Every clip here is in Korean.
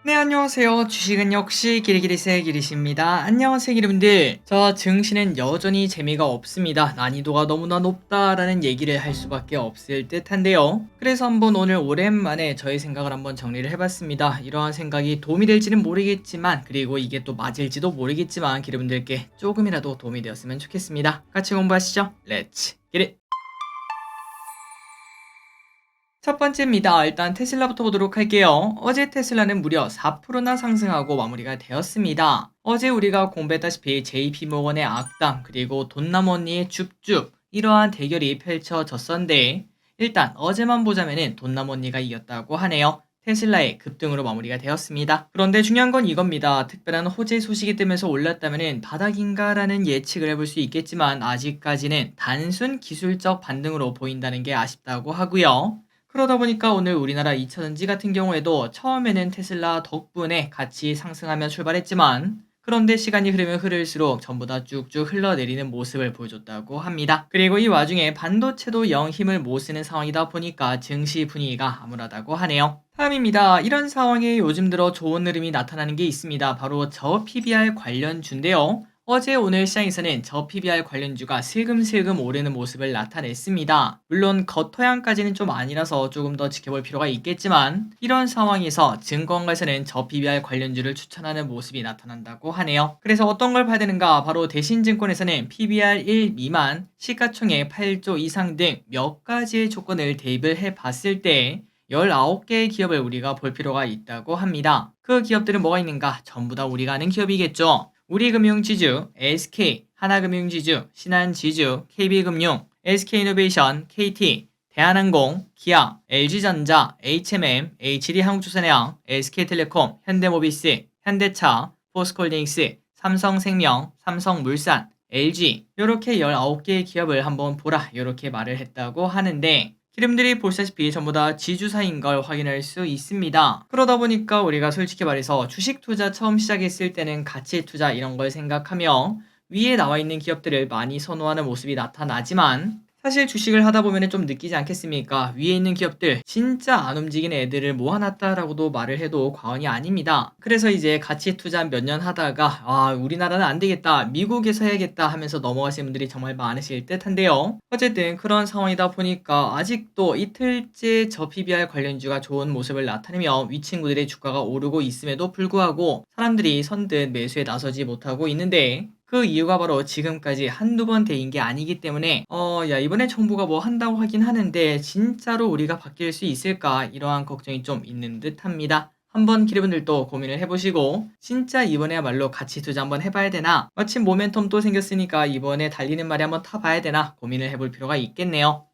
네, 안녕하세요. 주식은 역시 기리기리세 기리십니다. 안녕하세요, 여러분들. 저 증시는 여전히 재미가 없습니다. 난이도가 너무나 높다라는 얘기를 할 수밖에 없을 듯한데요. 그래서 한번 오늘 오랜만에 저의 생각을 한번 정리를 해봤습니다. 이러한 생각이 도움이 될지는 모르겠지만, 그리고 이게 또 맞을지도 모르겠지만, 여러분들께 조금이라도 도움이 되었으면 좋겠습니다. 같이 공부하시죠. 렛츠 기릿! 첫 번째입니다. 일단 테슬라부터 보도록 할게요. 어제 테슬라는 무려 4%나 상승하고 마무리가 되었습니다. 어제 우리가 공부했다시피 JP모건의 악담 그리고 돈나머니의 줍줍 이러한 대결이 펼쳐졌었는데 일단 어제만 보자면은 돈나머니가 이겼다고 하네요. 테슬라의 급등으로 마무리가 되었습니다. 그런데 중요한 건 이겁니다. 특별한 호재 소식이 뜨면서 올랐다면은 바닥인가라는 예측을 해볼 수 있겠지만 아직까지는 단순 기술적 반등으로 보인다는 게 아쉽다고 하고요. 그러다 보니까 오늘 우리나라 2차전지 같은 경우에도 처음에는 테슬라 덕분에 같이 상승하며 출발했지만 그런데 시간이 흐르면 흐를수록 전부 다 쭉쭉 흘러내리는 모습을 보여줬다고 합니다. 그리고 이 와중에 반도체도 영 힘을 못 쓰는 상황이다 보니까 증시 분위기가 암울하다고 하네요. 다음입니다. 이런 상황에 요즘 들어 좋은 흐름이 나타나는 게 있습니다. 바로 저 PBR 관련주인데요. 어제 오늘 시장에서는 저 PBR 관련주가 슬금슬금 오르는 모습을 나타냈습니다. 물론 겉토양까지는 좀 아니라서 조금 더 지켜볼 필요가 있겠지만 이런 상황에서 증권가에서는 저 PBR 관련주를 추천하는 모습이 나타난다고 하네요. 그래서 어떤 걸 봐야 되는가? 바로 대신증권에서는 PBR 1 미만, 시가총액 8조 이상 등 몇 가지의 조건을 대입을 해봤을 때 19개의 기업을 우리가 볼 필요가 있다고 합니다. 그 기업들은 뭐가 있는가? 전부 다 우리가 아는 기업이겠죠. 우리금융지주, SK, 하나금융지주, 신한지주, KB금융, SK이노베이션, KT, 대한항공, 기아, LG전자, HMM, HD한국조선해양, SK텔레콤, 현대모비스, 현대차, 포스코홀딩스, 삼성생명, 삼성물산, LG 이렇게 19개의 기업을 한번 보라 이렇게 말을 했다고 하는데 기름들이 보시다시피 전부 다 지주사인 걸 확인할 수 있습니다. 그러다 보니까 우리가 솔직히 말해서 주식 투자 처음 시작했을 때는 가치 투자 이런 걸 생각하며 위에 나와 있는 기업들을 많이 선호하는 모습이 나타나지만 사실 주식을 하다 보면 좀 느끼지 않겠습니까? 위에 있는 기업들 진짜 안 움직이는 애들을 모아놨다라고도 말을 해도 과언이 아닙니다. 그래서 이제 가치 투자 몇 년 하다가 우리나라는 안 되겠다 미국에서 해야겠다 하면서 넘어가시는 분들이 정말 많으실 듯한데요. 어쨌든 그런 상황이다 보니까 아직도 이틀째 저 PBR 관련주가 좋은 모습을 나타내며 위 친구들의 주가가 오르고 있음에도 불구하고 사람들이 선뜻 매수에 나서지 못하고 있는데 그 이유가 바로 지금까지 한두 번 대인 게 아니기 때문에 이번에 정부가 뭐 한다고 하긴 하는데 진짜로 우리가 바뀔 수 있을까 이러한 걱정이 좀 있는 듯 합니다. 한번 기르분들도 고민을 해보시고 진짜 이번에야말로 가치 투자 한번 해봐야 되나 마침 모멘텀 또 생겼으니까 이번에 달리는 말이 한번 타봐야 되나 고민을 해볼 필요가 있겠네요.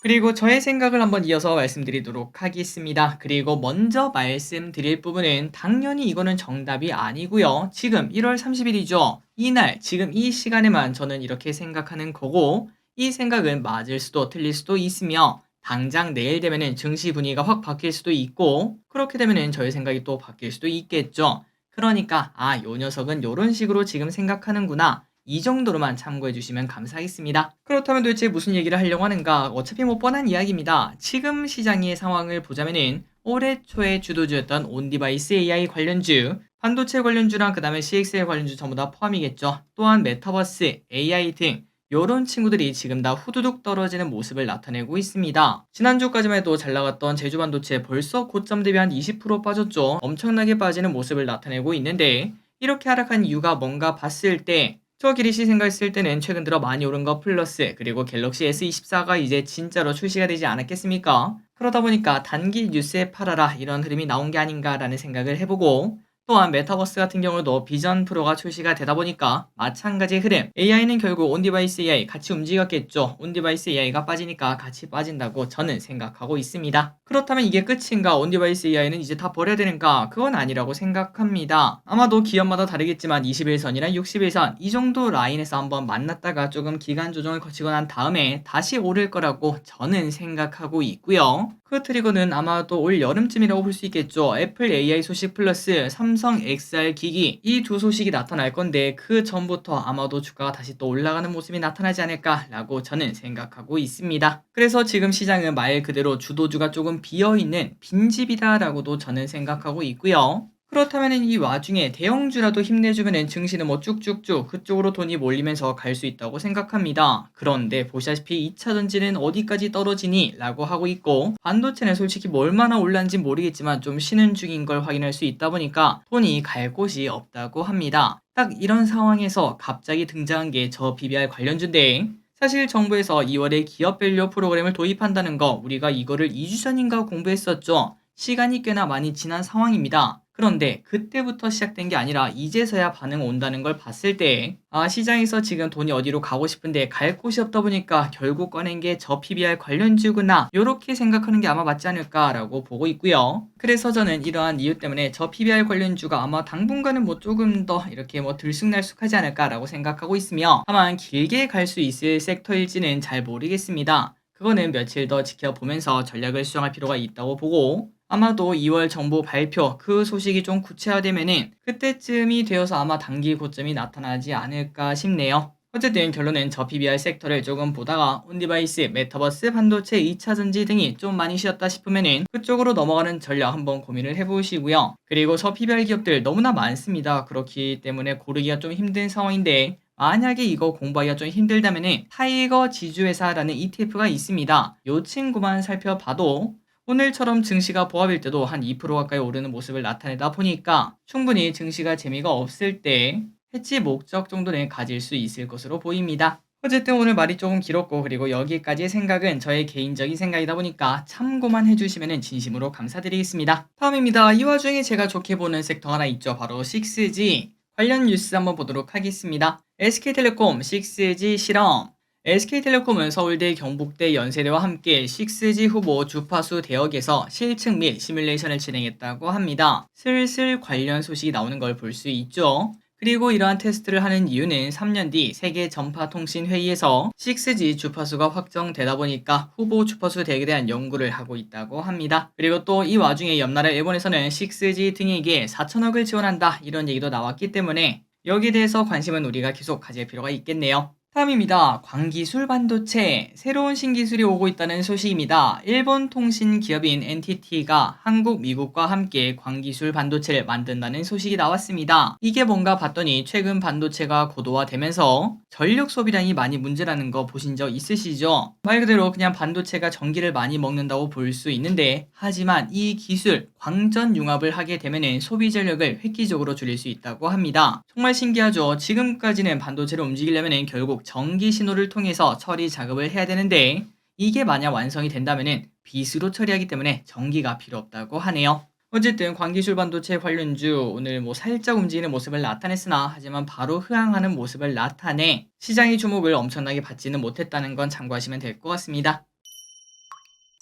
그리고 저의 생각을 한번 이어서 말씀드리도록 하겠습니다. 그리고 먼저 말씀드릴 부분은 당연히 이거는 정답이 아니고요. 지금 1월 30일이죠. 이날 지금 이 시간에만 저는 이렇게 생각하는 거고 이 생각은 맞을 수도 틀릴 수도 있으며 당장 내일 되면은 증시 분위기가 확 바뀔 수도 있고 그렇게 되면은 저의 생각이 또 바뀔 수도 있겠죠. 그러니까 요 녀석은 요런 식으로 지금 생각하는구나. 이 정도로만 참고해 주시면 감사하겠습니다. 그렇다면 도대체 무슨 얘기를 하려고 하는가? 어차피 뭐 뻔한 이야기입니다. 지금 시장의 상황을 보자면은 올해 초에 주도주였던 온디바이스 AI 관련주, 반도체 관련주랑 그 다음에 CXL 관련주 전부 다 포함이겠죠. 또한 메타버스, AI 등 요런 친구들이 지금 다 후두둑 떨어지는 모습을 나타내고 있습니다. 지난주까지만 해도 잘 나갔던 제주반도체 벌써 고점 대비 한 20% 빠졌죠. 엄청나게 빠지는 모습을 나타내고 있는데 이렇게 하락한 이유가 뭔가 봤을 때 저 기리씨 생각했을 때는 최근 들어 많이 오른 거 플러스 그리고 갤럭시 S24가 이제 진짜로 출시가 되지 않았겠습니까? 그러다 보니까 단기 뉴스에 팔아라 이런 흐름이 나온 게 아닌가라는 생각을 해보고 또한 메타버스 같은 경우도 비전 프로가 출시가 되다 보니까 마찬가지 흐름 AI는 결국 온디바이스 AI 같이 움직였겠죠. 온디바이스 AI가 빠지니까 같이 빠진다고 저는 생각하고 있습니다. 그렇다면 이게 끝인가? 온디바이스 AI는 이제 다 버려야 되는가? 그건 아니라고 생각합니다. 아마도 기업마다 다르겠지만 21선이나 61선 이 정도 라인에서 한번 만났다가 조금 기간 조정을 거치고 난 다음에 다시 오를 거라고 저는 생각하고 있고요. 그 트리거는 아마도 올 여름쯤이라고 볼 수 있겠죠. 애플 AI 소식 플러스 삼성 XR 기기 이 두 소식이 나타날 건데 그 전부터 아마도 주가가 다시 또 올라가는 모습이 나타나지 않을까라고 저는 생각하고 있습니다. 그래서 지금 시장은 말 그대로 주도주가 조금 비어있는 빈집이다라고도 저는 생각하고 있고요. 그렇다면 이 와중에 대형주라도 힘내주면 증시는 뭐 쭉쭉쭉 그쪽으로 돈이 몰리면서 갈 수 있다고 생각합니다. 그런데 보시다시피 2차전지는 어디까지 떨어지니? 라고 하고 있고 반도체는 솔직히 뭐 얼마나 올랐는지 모르겠지만 좀 쉬는 중인 걸 확인할 수 있다 보니까 돈이 갈 곳이 없다고 합니다. 딱 이런 상황에서 갑자기 등장한 게 저 BBR 관련주인데 사실 정부에서 2월에 기업밸류 프로그램을 도입한다는 거 우리가 이거를 2주 전인가 공부했었죠. 시간이 꽤나 많이 지난 상황입니다. 그런데 그때부터 시작된 게 아니라 이제서야 반응 온다는 걸 봤을 때 시장에서 지금 돈이 어디로 가고 싶은데 갈 곳이 없다 보니까 결국 꺼낸 게 저 PBR 관련주구나 요렇게 생각하는 게 아마 맞지 않을까라고 보고 있고요. 그래서 저는 이러한 이유 때문에 저 PBR 관련주가 아마 당분간은 뭐 조금 더 이렇게 뭐 들쑥날쑥하지 않을까라고 생각하고 있으며 다만 길게 갈 수 있을 섹터일지는 잘 모르겠습니다. 그거는 며칠 더 지켜보면서 전략을 수정할 필요가 있다고 보고 아마도 2월 정부 발표 그 소식이 좀 구체화되면은 그때쯤이 되어서 아마 단기 고점이 나타나지 않을까 싶네요. 어쨌든 결론은 저 PBR 섹터를 조금 보다가 온디바이스, 메타버스, 반도체, 2차전지 등이 좀 많이 쉬었다 싶으면은 그쪽으로 넘어가는 전략 한번 고민을 해보시고요. 그리고 저 PBR 기업들 너무나 많습니다. 그렇기 때문에 고르기가 좀 힘든 상황인데 만약에 이거 공부하기가 좀 힘들다면은 타이거 지주회사라는 ETF가 있습니다. 요 친구만 살펴봐도 오늘처럼 증시가 보합일 때도 한 2% 가까이 오르는 모습을 나타내다 보니까 충분히 증시가 재미가 없을 때 해지 목적 정도는 가질 수 있을 것으로 보입니다. 어쨌든 오늘 말이 조금 길었고 그리고 여기까지의 생각은 저의 개인적인 생각이다 보니까 참고만 해주시면 진심으로 감사드리겠습니다. 다음입니다. 이 와중에 제가 좋게 보는 섹터 하나 있죠. 바로 6G 관련 뉴스 한번 보도록 하겠습니다. SK텔레콤 6G 실험 SK텔레콤은 서울대, 경북대, 연세대와 함께 6G 후보 주파수 대역에서 실측 및 시뮬레이션을 진행했다고 합니다. 슬슬 관련 소식이 나오는 걸 볼 수 있죠. 그리고 이러한 테스트를 하는 이유는 3년 뒤 세계 전파통신회의에서 6G 주파수가 확정되다 보니까 후보 주파수 대역에 대한 연구를 하고 있다고 합니다. 그리고 또 이 와중에 옆나라 일본에서는 6G 등에게 4천억을 지원한다 이런 얘기도 나왔기 때문에 여기에 대해서 관심은 우리가 계속 가질 필요가 있겠네요. 다음입니다. 광기술 반도체. 새로운 신기술이 오고 있다는 소식입니다. 일본 통신 기업인 NTT가 한국, 미국과 함께 광기술 반도체를 만든다는 소식이 나왔습니다. 이게 뭔가 봤더니 최근 반도체가 고도화되면서 전력 소비량이 많이 문제라는 거 보신 적 있으시죠? 말 그대로 그냥 반도체가 전기를 많이 먹는다고 볼 수 있는데 하지만 이 기술 광전 융합을 하게 되면 소비 전력을 획기적으로 줄일 수 있다고 합니다. 정말 신기하죠? 지금까지는 반도체를 움직이려면 결국 전기 신호를 통해서 처리 작업을 해야 되는데 이게 만약 완성이 된다면 빛으로 처리하기 때문에 전기가 필요 없다고 하네요. 어쨌든 광기술 반도체 관련주 오늘 뭐 살짝 움직이는 모습을 나타냈으나 하지만 바로 흥항하는 모습을 나타내 시장의 주목을 엄청나게 받지는 못했다는 건 참고하시면 될 것 같습니다.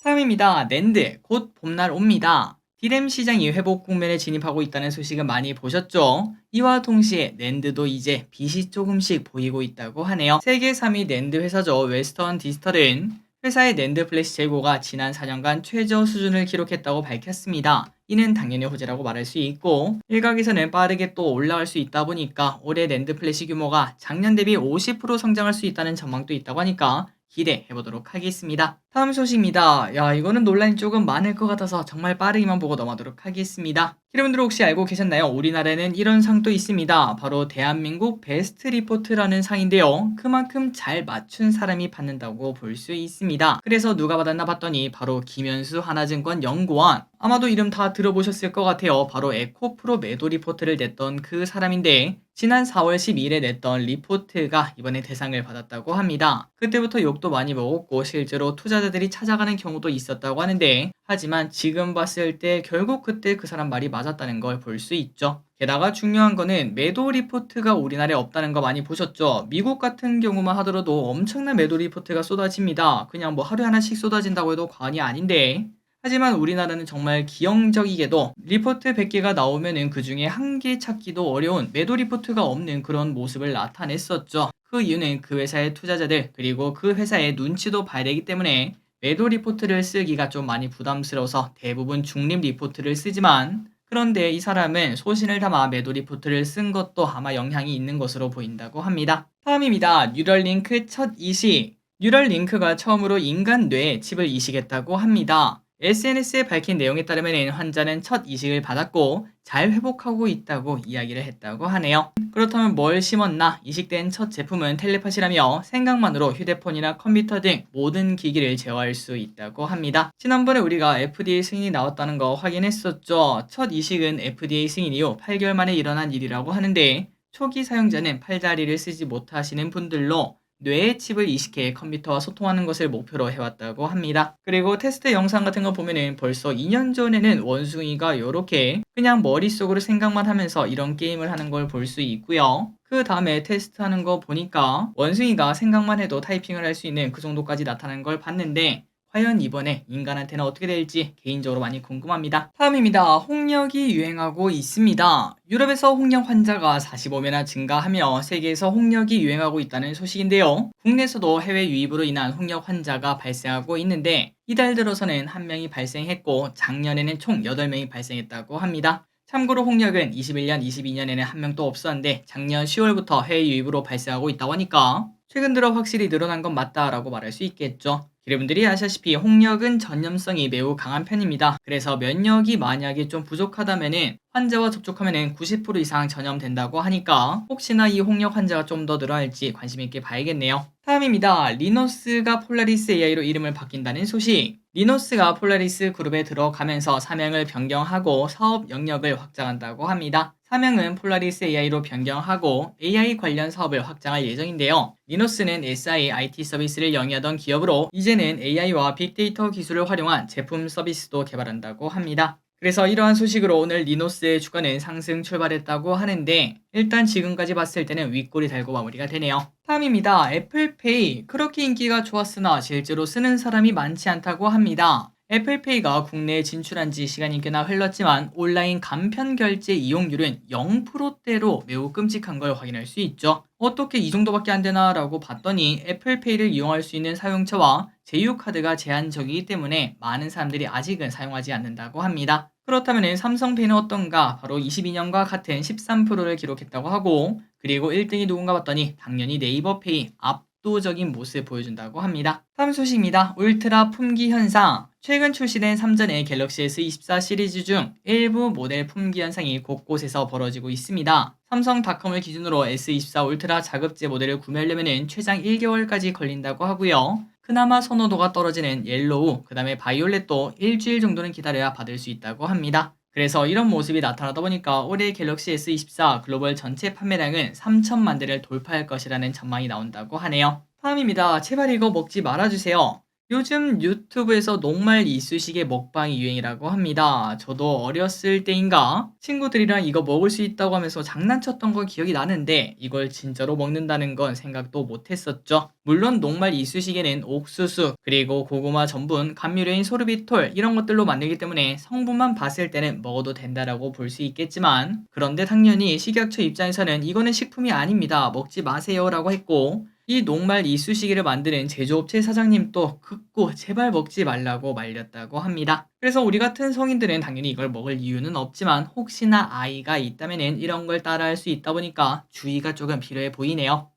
다음입니다. 낸드 곧 봄날 옵니다. 디램 시장이 회복 국면에 진입하고 있다는 소식은 많이 보셨죠? 이와 동시에 낸드도 이제 빛이 조금씩 보이고 있다고 하네요. 세계 3위 낸드 회사죠. 웨스턴 디지털은 회사의 낸드 플래시 재고가 지난 4년간 최저 수준을 기록했다고 밝혔습니다. 이는 당연히 호재라고 말할 수 있고 일각에서는 빠르게 또 올라갈 수 있다 보니까 올해 낸드 플래시 규모가 작년 대비 50% 성장할 수 있다는 전망도 있다고 하니까 기대해보도록 하겠습니다. 다음 소식입니다. 이거는 논란이 조금 많을 것 같아서 정말 빠르게만 보고 넘어가도록 하겠습니다. 여러분들 혹시 알고 계셨나요? 우리나라에는 이런 상도 있습니다. 바로 대한민국 베스트 리포트라는 상인데요. 그만큼 잘 맞춘 사람이 받는다고 볼 수 있습니다. 그래서 누가 받았나 봤더니 바로 김현수 하나증권 연구원. 아마도 이름 다 들어보셨을 것 같아요. 바로 에코프로 매도 리포트를 냈던 그 사람인데 지난 4월 12일에 냈던 리포트가 이번에 대상을 받았다고 합니다. 그때부터 욕도 많이 먹었고 실제로 투자자들이 찾아가는 경우도 있었다고 하는데 하지만 지금 봤을 때 결국 그때 그 사람 말이 맞았다는 걸 볼 수 있죠. 게다가 중요한 거는 매도 리포트가 우리나라에 없다는 거 많이 보셨죠? 미국 같은 경우만 하더라도 엄청난 매도 리포트가 쏟아집니다. 그냥 뭐 하루에 하나씩 쏟아진다고 해도 과언이 아닌데 하지만 우리나라는 정말 기형적이게도 리포트 100개가 나오면은 그 중에 한 개 찾기도 어려운 매도 리포트가 없는 그런 모습을 나타냈었죠. 그 이유는 그 회사의 투자자들 그리고 그 회사의 눈치도 봐야 되기 때문에 매도 리포트를 쓰기가 좀 많이 부담스러워서 대부분 중립 리포트를 쓰지만 그런데 이 사람은 소신을 담아 매도 리포트를 쓴 것도 아마 영향이 있는 것으로 보인다고 합니다. 다음입니다. 뉴럴링크 첫 이식. 뉴럴링크가 처음으로 인간 뇌에 칩을 이식했다고 합니다. SNS에 밝힌 내용에 따르면 환자는 첫 이식을 받았고 잘 회복하고 있다고 이야기를 했다고 하네요. 그렇다면 뭘 심었나? 이식된 첫 제품은 텔레파시라며 생각만으로 휴대폰이나 컴퓨터 등 모든 기기를 제어할 수 있다고 합니다. 지난번에 우리가 FDA 승인이 나왔다는 거 확인했었죠. 첫 이식은 FDA 승인 이후 8개월 만에 일어난 일이라고 하는데 초기 사용자는 팔다리를 쓰지 못하시는 분들로 뇌에 칩을 이식해 컴퓨터와 소통하는 것을 목표로 해왔다고 합니다. 그리고 테스트 영상 같은 거 보면은 벌써 2년 전에는 원숭이가 이렇게 그냥 머릿속으로 생각만 하면서 이런 게임을 하는 걸 볼 수 있고요. 그 다음에 테스트하는 거 보니까 원숭이가 생각만 해도 타이핑을 할 수 있는 그 정도까지 나타난 걸 봤는데 과연 이번에 인간한테는 어떻게 될지 개인적으로 많이 궁금합니다. 다음입니다. 홍역이 유행하고 있습니다. 유럽에서 홍역 환자가 45배나 증가하며 세계에서 홍역이 유행하고 있다는 소식인데요. 국내에서도 해외 유입으로 인한 홍역 환자가 발생하고 있는데 이달 들어서는 1명이 발생했고 작년에는 총 8명이 발생했다고 합니다. 참고로 홍역은 21년, 22년에는 1명도 없었는데 작년 10월부터 해외 유입으로 발생하고 있다고 하니까 최근 들어 확실히 늘어난 건 맞다라고 말할 수 있겠죠. 여러분들이 아시다시피 홍역은 전염성이 매우 강한 편입니다. 그래서 면역이 만약에 좀 부족하다면은 환자와 접촉하면은 90% 이상 전염된다고 하니까 혹시나 이 홍역 환자가 좀 더 늘어날지 관심 있게 봐야겠네요. 다음입니다. 리노스가 폴라리스 AI로 이름을 바뀐다는 소식. 리노스가 폴라리스 그룹에 들어가면서 사명을 변경하고 사업 영역을 확장한다고 합니다. 사명은 폴라리스 AI로 변경하고 AI 관련 사업을 확장할 예정인데요. 리노스는 SI IT 서비스를 영위하던 기업으로 이제는 AI와 빅데이터 기술을 활용한 제품 서비스도 개발한다고 합니다. 그래서 이러한 소식으로 오늘 리노스의 주가는 상승 출발했다고 하는데 일단 지금까지 봤을 때는 윗골이 달고 마무리가 되네요. 다음입니다. 애플페이. 그렇게 인기가 좋았으나 실제로 쓰는 사람이 많지 않다고 합니다. 애플페이가 국내에 진출한 지 시간이 꽤나 흘렀지만 온라인 간편 결제 이용률은 0%대로 매우 끔찍한 걸 확인할 수 있죠. 어떻게 이 정도밖에 안 되나 라고 봤더니 애플페이를 이용할 수 있는 사용처와 제휴카드가 제한적이기 때문에 많은 사람들이 아직은 사용하지 않는다고 합니다. 그렇다면 삼성페이는 어떤가? 바로 22년과 같은 13%를 기록했다고 하고 그리고 1등이 누군가 봤더니 당연히 네이버페이 압도적인 모습을 보여준다고 합니다. 다음 소식입니다. 울트라 품귀 현상. 최근 출시된 3전의 갤럭시 S24 시리즈 중 일부 모델 품귀 현상이 곳곳에서 벌어지고 있습니다. 삼성닷컴을 기준으로 S24 울트라 자급제 모델을 구매하려면 최장 1개월까지 걸린다고 하고요. 그나마 선호도가 떨어지는 옐로우, 그 다음에 바이올렛도 일주일 정도는 기다려야 받을 수 있다고 합니다. 그래서 이런 모습이 나타나다 보니까 올해 갤럭시 S24 글로벌 전체 판매량은 3천만 대를 돌파할 것이라는 전망이 나온다고 하네요. 다음입니다. 제발 이거 먹지 말아주세요. 요즘 유튜브에서 녹말 이쑤시개 먹방이 유행이라고 합니다. 저도 어렸을 때인가 친구들이랑 이거 먹을 수 있다고 하면서 장난쳤던 거 기억이 나는데 이걸 진짜로 먹는다는 건 생각도 못했었죠. 물론 녹말 이쑤시개는 옥수수 그리고 고구마 전분, 감미료인 소르비톨 이런 것들로 만들기 때문에 성분만 봤을 때는 먹어도 된다라고 볼 수 있겠지만 그런데 당연히 식약처 입장에서는 이거는 식품이 아닙니다. 먹지 마세요 라고 했고 이 녹말 이쑤시개를 만드는 제조업체 사장님도 극구 제발 먹지 말라고 말렸다고 합니다. 그래서 우리 같은 성인들은 당연히 이걸 먹을 이유는 없지만 혹시나 아이가 있다면 이런 걸 따라할 수 있다 보니까 주의가 조금 필요해 보이네요.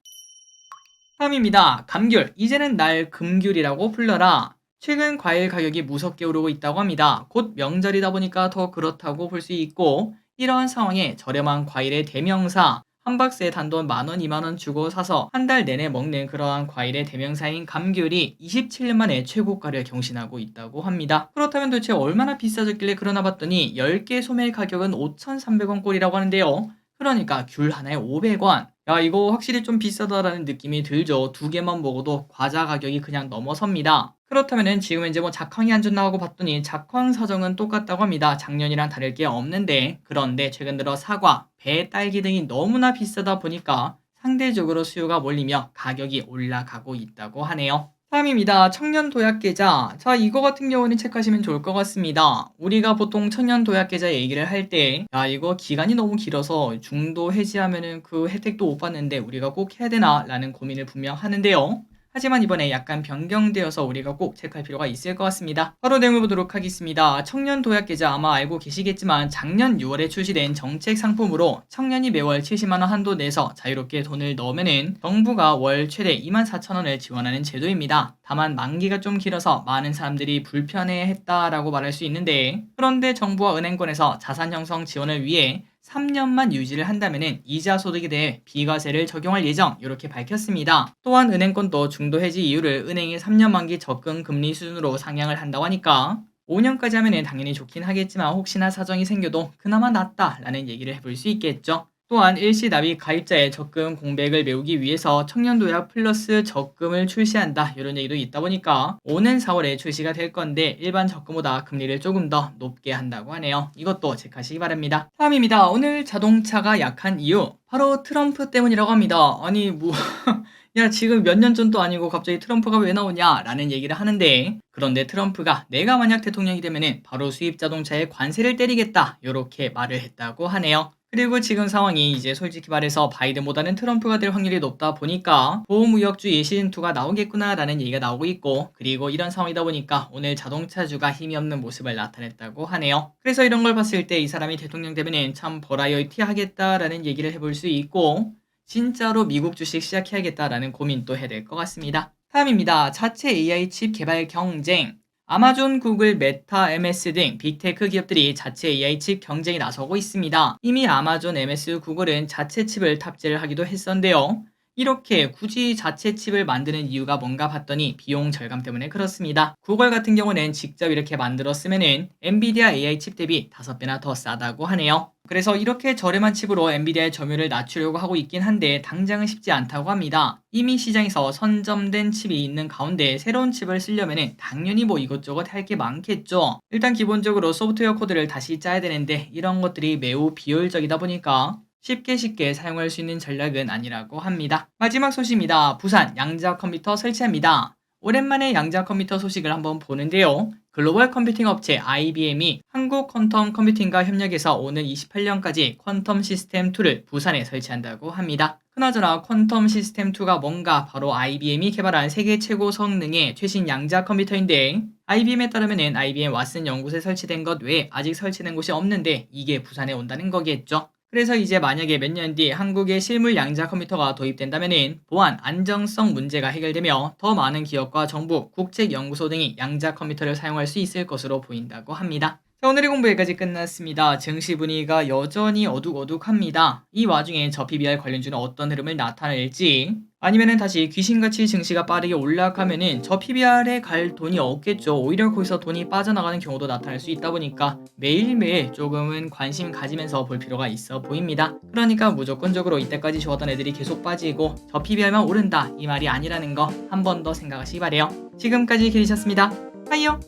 다음입니다. 감귤. 이제는 날 금귤이라고 불러라. 최근 과일 가격이 무섭게 오르고 있다고 합니다. 곧 명절이다 보니까 더 그렇다고 볼 수 있고 이러한 상황에 저렴한 과일의 대명사 한 박스에 단돈 10,000원, 20,000원 주고 사서 한 달 내내 먹는 그러한 과일의 대명사인 감귤이 27년 만에 최고가를 경신하고 있다고 합니다. 그렇다면 도대체 얼마나 비싸졌길래 그러나 봤더니 10개 소매 가격은 5,300원 꼴이라고 하는데요. 그러니까 귤 하나에 500원. 야, 이거 확실히 좀 비싸다라는 느낌이 들죠. 2개만 먹어도 과자 가격이 그냥 넘어섭니다. 그렇다면은 지금 이제 뭐 작황이 안 좋나고 봤더니 작황 사정은 똑같다고 합니다. 작년이랑 다를 게 없는데 그런데 최근 들어 사과, 배, 딸기 등이 너무나 비싸다 보니까 상대적으로 수요가 몰리며 가격이 올라가고 있다고 하네요. 다음입니다. 청년 도약 계좌. 자, 이거 같은 경우는 체크하시면 좋을 것 같습니다. 우리가 보통 청년 도약 계좌 얘기를 할 때, 야, 이거 기간이 너무 길어서 중도 해지하면은 그 혜택도 못 받는데 우리가 꼭 해야 되나? 라는 고민을 분명 하는데요. 하지만 이번에 약간 변경되어서 우리가 꼭 체크할 필요가 있을 것 같습니다. 바로 내용을 보도록 하겠습니다. 청년 도약 계좌 아마 알고 계시겠지만 작년 6월에 출시된 정책 상품으로 청년이 매월 70만원 한도 내에서 자유롭게 돈을 넣으면은 정부가 월 최대 24,000원을 지원하는 제도입니다. 다만 만기가 좀 길어서 많은 사람들이 불편해했다라고 말할 수 있는데, 그런데 정부와 은행권에서 자산 형성 지원을 위해 3년만 유지를 한다면 이자 소득에 대해 비과세를 적용할 예정, 이렇게 밝혔습니다. 또한 은행권도 중도 해지 이유를 은행의 3년 만기 적금 금리 수준으로 상향을 한다고 하니까 5년까지 하면 당연히 좋긴 하겠지만 혹시나 사정이 생겨도 그나마 낫다라는 얘기를 해볼 수 있겠죠. 또한 일시 납입 가입자의 적금 공백을 메우기 위해서 청년도약 플러스 적금을 출시한다, 이런 얘기도 있다 보니까 오는 4월에 출시가 될 건데 일반 적금보다 금리를 조금 더 높게 한다고 하네요. 이것도 체크하시기 바랍니다. 다음입니다. 오늘 자동차가 약한 이유, 바로 트럼프 때문이라고 합니다. 아니 야, 지금 몇 년 전도 아니고 갑자기 트럼프가 왜 나오냐 라는 얘기를 하는데, 그런데 트럼프가 내가 만약 대통령이 되면은 바로 수입 자동차에 관세를 때리겠다, 이렇게 말을 했다고 하네요. 그리고 지금 상황이 이제 솔직히 말해서 바이든보다는 트럼프가 될 확률이 높다 보니까 보호무역주의 시즌2가 나오겠구나 라는 얘기가 나오고 있고, 그리고 이런 상황이다 보니까 오늘 자동차주가 힘이 없는 모습을 나타냈다고 하네요. 그래서 이런 걸 봤을 때 이 사람이 대통령 되면은 참 버라이어티 하겠다라는 얘기를 해볼 수 있고, 진짜로 미국 주식 시작해야겠다라는 고민도 해야 될 것 같습니다. 다음입니다. 자체 AI 칩 개발 경쟁. 아마존, 구글, 메타, MS 등 빅테크 기업들이 자체 AI 칩 경쟁에 나서고 있습니다. 이미 아마존, MS, 구글은 자체 칩을 탑재를 하기도 했었는데요. 이렇게 굳이 자체 칩을 만드는 이유가 뭔가 봤더니 비용 절감 때문에 그렇습니다. 구글 같은 경우는 직접 이렇게 만들었으면은 엔비디아 AI 칩 대비 5배나 더 싸다고 하네요. 그래서 이렇게 저렴한 칩으로 엔비디아의 점유율을 낮추려고 하고 있긴 한데 당장은 쉽지 않다고 합니다. 이미 시장에서 선점된 칩이 있는 가운데 새로운 칩을 쓰려면 당연히 이것저것 할 게 많겠죠. 일단 기본적으로 소프트웨어 코드를 다시 짜야 되는데 이런 것들이 매우 비효율적이다 보니까 쉽게 사용할 수 있는 전략은 아니라고 합니다. 마지막 소식입니다. 부산 양자 컴퓨터 설치합니다. 오랜만에 양자 컴퓨터 소식을 한번 보는데요. 글로벌 컴퓨팅 업체 IBM이 한국 퀀텀 컴퓨팅과 협력해서 오는 28년까지 퀀텀 시스템2를 부산에 설치한다고 합니다. 그나저나 퀀텀 시스템2가 뭔가 바로 IBM이 개발한 세계 최고 성능의 최신 양자 컴퓨터인데, IBM에 따르면 IBM 왓슨 연구소에 설치된 것 외에 아직 설치된 곳이 없는데 이게 부산에 온다는 거겠죠. 그래서 이제 만약에 몇 년 뒤 한국에 실물 양자 컴퓨터가 도입된다면 보안, 안정성 문제가 해결되며 더 많은 기업과 정부, 국책연구소 등이 양자 컴퓨터를 사용할 수 있을 것으로 보인다고 합니다. 자, 오늘의 공부 여기까지 끝났습니다. 증시 분위기가 여전히 어둑어둑합니다. 이 와중에 저 PBR 관련주는 어떤 흐름을 나타낼지, 아니면은 다시 귀신같이 증시가 빠르게 올라가면은 저 PBR에 갈 돈이 없겠죠. 오히려 거기서 돈이 빠져나가는 경우도 나타날 수 있다 보니까 매일매일 조금은 관심 가지면서 볼 필요가 있어 보입니다. 그러니까 무조건적으로 이때까지 좋았던 애들이 계속 빠지고 저 PBR만 오른다, 이 말이 아니라는 거 한 번 더 생각하시기 바래요. 지금까지 기리셨습니다. 빠이요.